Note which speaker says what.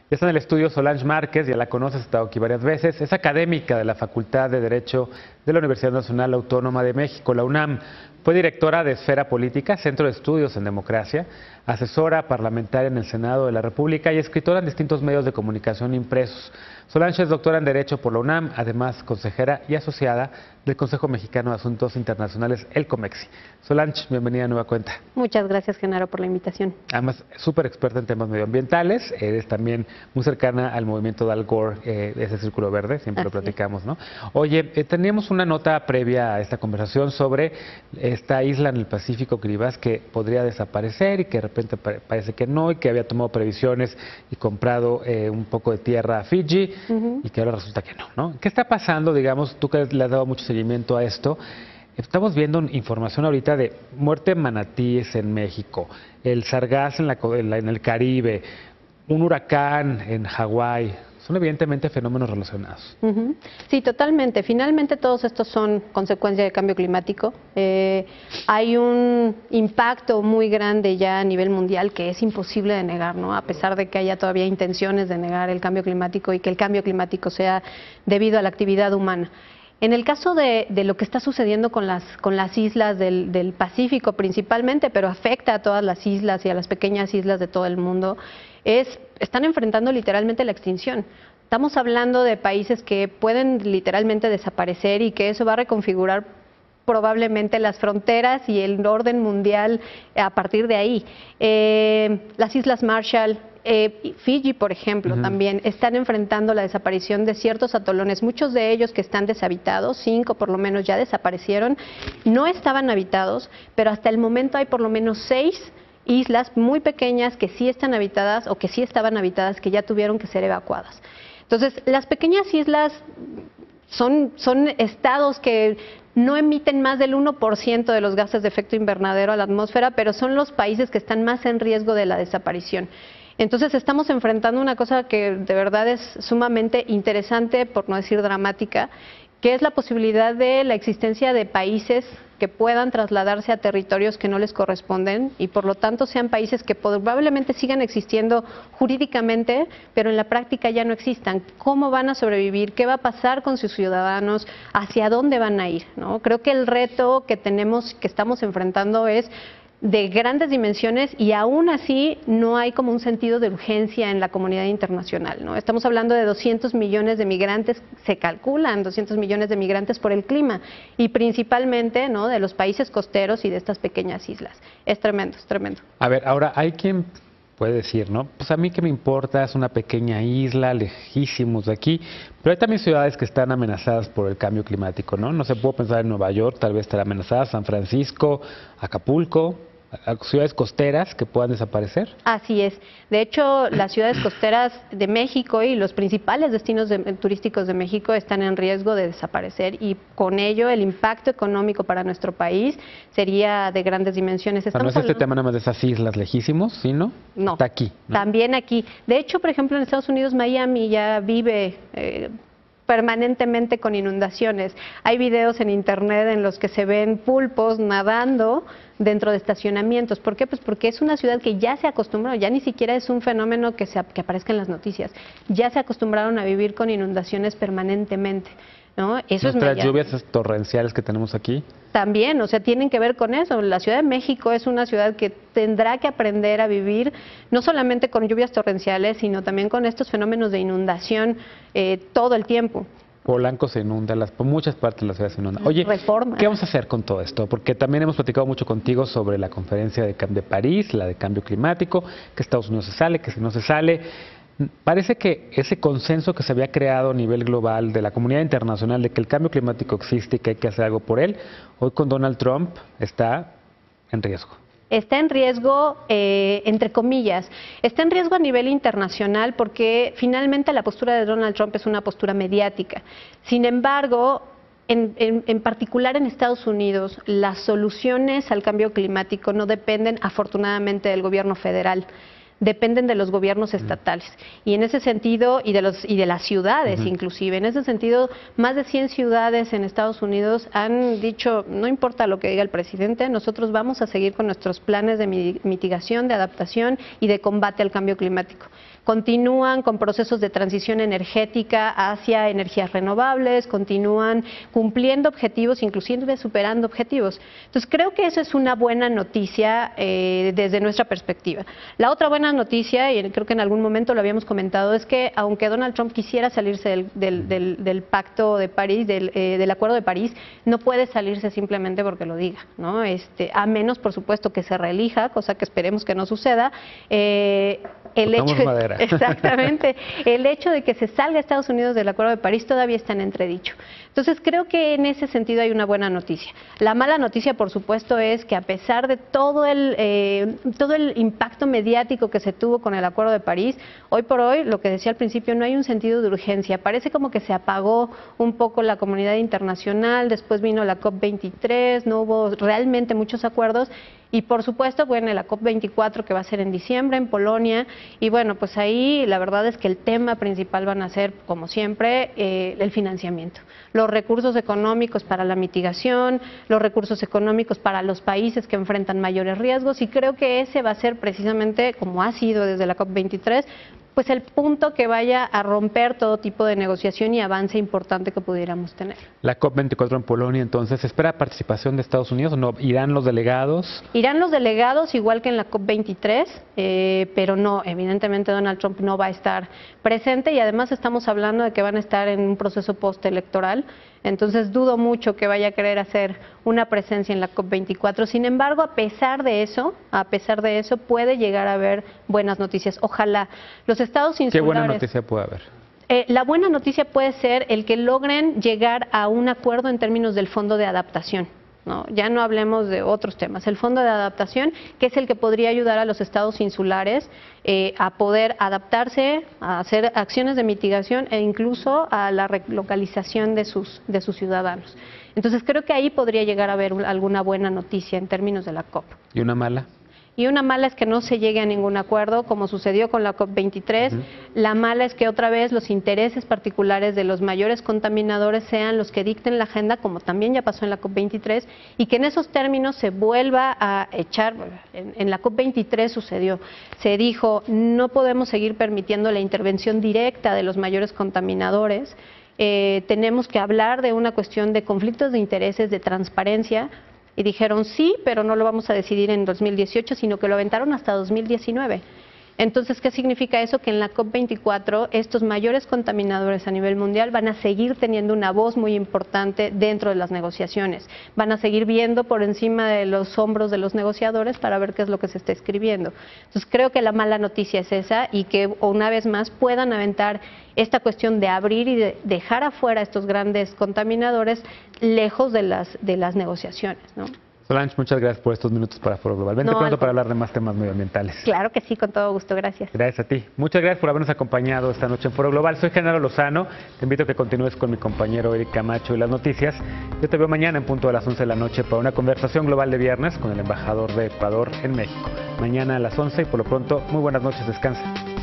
Speaker 1: Ya está en el estudio Solange Márquez, ya la conoces, ha estado aquí varias veces. Es académica de la Facultad de Derecho de la Universidad Nacional Autónoma de México, la UNAM. Fue directora de Esfera Política, Centro de Estudios en Democracia, asesora parlamentaria en el Senado de la República y escritora en distintos medios de comunicación impresos. Solange es doctora en Derecho por la UNAM, además consejera y asociada del Consejo Mexicano de Asuntos Internacionales, el COMEXI. Solange, bienvenida a Nueva Cuenta.
Speaker 2: Muchas gracias, Genaro, por la invitación.
Speaker 1: Además, súper experta en temas medioambientales, eres también muy cercana al movimiento de Al Gore, ese Círculo Verde, siempre lo platicamos, ¿no? Oye, teníamos una nota previa a esta conversación sobre esta isla en el Pacífico, Kiribati, que podría desaparecer y que de repente parece que no, y que había tomado previsiones y comprado un poco de tierra a Fiji, y que ahora resulta que no, ¿no? ¿Qué está pasando, digamos, tú que le has dado mucho seguimiento a esto? Estamos viendo información ahorita de muerte de manatíes en México, el sargazo en el Caribe, un huracán en Hawái. Son evidentemente fenómenos relacionados.
Speaker 2: Sí, totalmente. Finalmente todos estos son consecuencia del cambio climático. Hay un impacto muy grande ya a nivel mundial que es imposible de negar, ¿no? A pesar de que haya todavía intenciones de negar el cambio climático y que el cambio climático sea debido a la actividad humana. En el caso de lo que está sucediendo con las islas del Pacífico principalmente, pero afecta a todas las islas y a las pequeñas islas de todo el mundo, están enfrentando literalmente la extinción. Estamos hablando de países que pueden literalmente desaparecer y que eso va a reconfigurar probablemente las fronteras y el orden mundial a partir de ahí. Las Islas Marshall, Fiji, por ejemplo, también están enfrentando la desaparición de ciertos atolones, muchos de ellos que están deshabitados, 5 por lo menos ya desaparecieron, no estaban habitados, pero hasta el momento hay por lo menos 6 islas muy pequeñas que sí están habitadas o que sí estaban habitadas, que ya tuvieron que ser evacuadas. Entonces, las pequeñas islas son estados que no emiten más del 1% de los gases de efecto invernadero a la atmósfera, pero son los países que están más en riesgo de la desaparición. Entonces estamos enfrentando una cosa que de verdad es sumamente interesante, por no decir dramática, que es la posibilidad de la existencia de países que puedan trasladarse a territorios que no les corresponden y por lo tanto sean países que probablemente sigan existiendo jurídicamente, pero en la práctica ya no existan. ¿Cómo van a sobrevivir? ¿Qué va a pasar con sus ciudadanos? ¿Hacia dónde van a ir? ¿No? Creo que el reto que estamos enfrentando es de grandes dimensiones y aún así no hay como un sentido de urgencia en la comunidad internacional, ¿no? Estamos hablando de 200 millones de migrantes, se calculan 200 millones de migrantes por el clima y principalmente, ¿no?, de los países costeros y de estas pequeñas islas. Es tremendo, es tremendo.
Speaker 1: A ver, ahora hay quien puede decir, ¿no? Pues a mí que me importa, es una pequeña isla, lejísimos de aquí, pero hay también ciudades que están amenazadas por el cambio climático, ¿no? No se puede pensar en Nueva York, tal vez estará amenazada, San Francisco, Acapulco, ciudades costeras que puedan desaparecer.
Speaker 2: Así es. De hecho, las ciudades costeras de México y los principales destinos turísticos de México están en riesgo de desaparecer y con ello el impacto económico para nuestro país sería de grandes dimensiones.
Speaker 1: No es este tema nada más de esas islas lejísimos, ¿sino?
Speaker 2: No,
Speaker 1: está aquí, ¿no?
Speaker 2: También aquí. De hecho, por ejemplo, en Estados Unidos, Miami ya vive permanentemente con inundaciones. Hay videos en internet en los que se ven pulpos nadando dentro de estacionamientos. ¿Por qué? Pues porque es una ciudad que ya se acostumbró, ya ni siquiera es un fenómeno que aparezca en las noticias. Ya se acostumbraron a vivir con inundaciones permanentemente, ¿no? Eso
Speaker 1: Nuestras lluvias torrenciales que tenemos aquí.
Speaker 2: También, o sea, tienen que ver con eso. La Ciudad de México es una ciudad que tendrá que aprender a vivir no solamente con lluvias torrenciales, sino también con estos fenómenos de inundación todo el tiempo.
Speaker 1: Polanco se inunda, por muchas partes de la ciudad se inunda. Oye,
Speaker 2: Reforma.
Speaker 1: ¿Qué vamos a hacer con todo esto? Porque también hemos platicado mucho contigo sobre la conferencia de París, la de cambio climático, que Estados Unidos se sale, que si no se sale. Parece que ese consenso que se había creado a nivel global de la comunidad internacional de que el cambio climático existe y que hay que hacer algo por él, hoy con Donald Trump está en riesgo.
Speaker 2: Está en riesgo, entre comillas, está en riesgo a nivel internacional porque finalmente la postura de Donald Trump es una postura mediática. Sin embargo, en particular en Estados Unidos, las soluciones al cambio climático no dependen afortunadamente del gobierno federal. Dependen de los gobiernos estatales y en ese sentido y de las ciudades inclusive, en ese sentido más de 100 ciudades en Estados Unidos han dicho no importa lo que diga el presidente, nosotros vamos a seguir con nuestros planes de mitigación, de adaptación y de combate al cambio climático. continúan con procesos de transición energética hacia energías renovables, continúan cumpliendo objetivos, inclusive superando objetivos. Entonces creo que eso es una buena noticia desde nuestra perspectiva. La otra buena noticia, y creo que en algún momento lo habíamos comentado, es que aunque Donald Trump quisiera salirse del Pacto de París, del Acuerdo de París, no puede salirse simplemente porque lo diga, ¿no? A menos, por supuesto, que se reelija, cosa que esperemos que no suceda. Exactamente, el hecho de que se salga Estados Unidos del Acuerdo de París todavía está en entredicho. Entonces creo que en ese sentido hay una buena noticia. La mala noticia, por supuesto, es que a pesar de todo el impacto mediático que se tuvo con el Acuerdo de París, hoy por hoy, lo que decía al principio, no hay un sentido de urgencia. Parece como que se apagó un poco la comunidad internacional, después vino la COP23, no hubo realmente muchos acuerdos. Y por supuesto, bueno, la COP24 que va a ser en diciembre en Polonia, y bueno, pues ahí la verdad es que el tema principal van a ser, como siempre, el financiamiento. Los recursos económicos para la mitigación, los recursos económicos para los países que enfrentan mayores riesgos, y creo que ese va a ser precisamente, como ha sido desde la COP23, pues el punto que vaya a romper todo tipo de negociación y avance importante que pudiéramos tener.
Speaker 1: La COP24 en Polonia, entonces, ¿espera participación de Estados Unidos o no? ¿Irán los delegados?
Speaker 2: Irán los delegados, igual que en la COP23, pero no, evidentemente Donald Trump no va a estar presente, y además estamos hablando de que van a estar en un proceso postelectoral. Entonces dudo mucho que vaya a querer hacer una presencia en la COP24. Sin embargo, a pesar de eso, puede llegar a haber buenas noticias. Ojalá los estados insulares...
Speaker 1: ¿Qué buena noticia puede haber?
Speaker 2: La buena noticia puede ser el que logren llegar a un acuerdo en términos del fondo de adaptación, ¿no? Ya no hablemos de otros temas. El fondo de adaptación, que es el que podría ayudar a los estados insulares a poder adaptarse, a hacer acciones de mitigación e incluso a la relocalización de sus ciudadanos. Entonces creo que ahí podría llegar a haber alguna buena noticia en términos de la COP.
Speaker 1: ¿Y una mala?
Speaker 2: Y una mala es que no se llegue a ningún acuerdo, como sucedió con la COP23. La mala es que otra vez los intereses particulares de los mayores contaminadores sean los que dicten la agenda, como también ya pasó en la COP23, y que en esos términos se vuelva a echar. En la COP23 sucedió, se dijo, no podemos seguir permitiendo la intervención directa de los mayores contaminadores. Tenemos que hablar de una cuestión de conflictos de intereses, de transparencia. Y dijeron sí, pero no lo vamos a decidir en 2018, sino que lo aventaron hasta 2019. Entonces, ¿qué significa eso? Que en la COP24 estos mayores contaminadores a nivel mundial van a seguir teniendo una voz muy importante dentro de las negociaciones. Van a seguir viendo por encima de los hombros de los negociadores para ver qué es lo que se está escribiendo. Entonces, creo que la mala noticia es esa, y que una vez más puedan aventar esta cuestión de abrir y de dejar afuera a estos grandes contaminadores lejos de las negociaciones, ¿no?
Speaker 1: Solange, muchas gracias por estos minutos para Foro Global. Vente pronto para hablar de más temas medioambientales.
Speaker 2: Claro que sí, con todo gusto. Gracias.
Speaker 1: Gracias a ti. Muchas gracias por habernos acompañado esta noche en Foro Global. Soy Genaro Lozano. Te invito a que continúes con mi compañero Eric Camacho y las noticias. Yo te veo mañana en punto de las 11 de la noche para una conversación global de viernes con el embajador de Ecuador en México. Mañana a las 11 y por lo pronto, muy buenas noches. Descansa.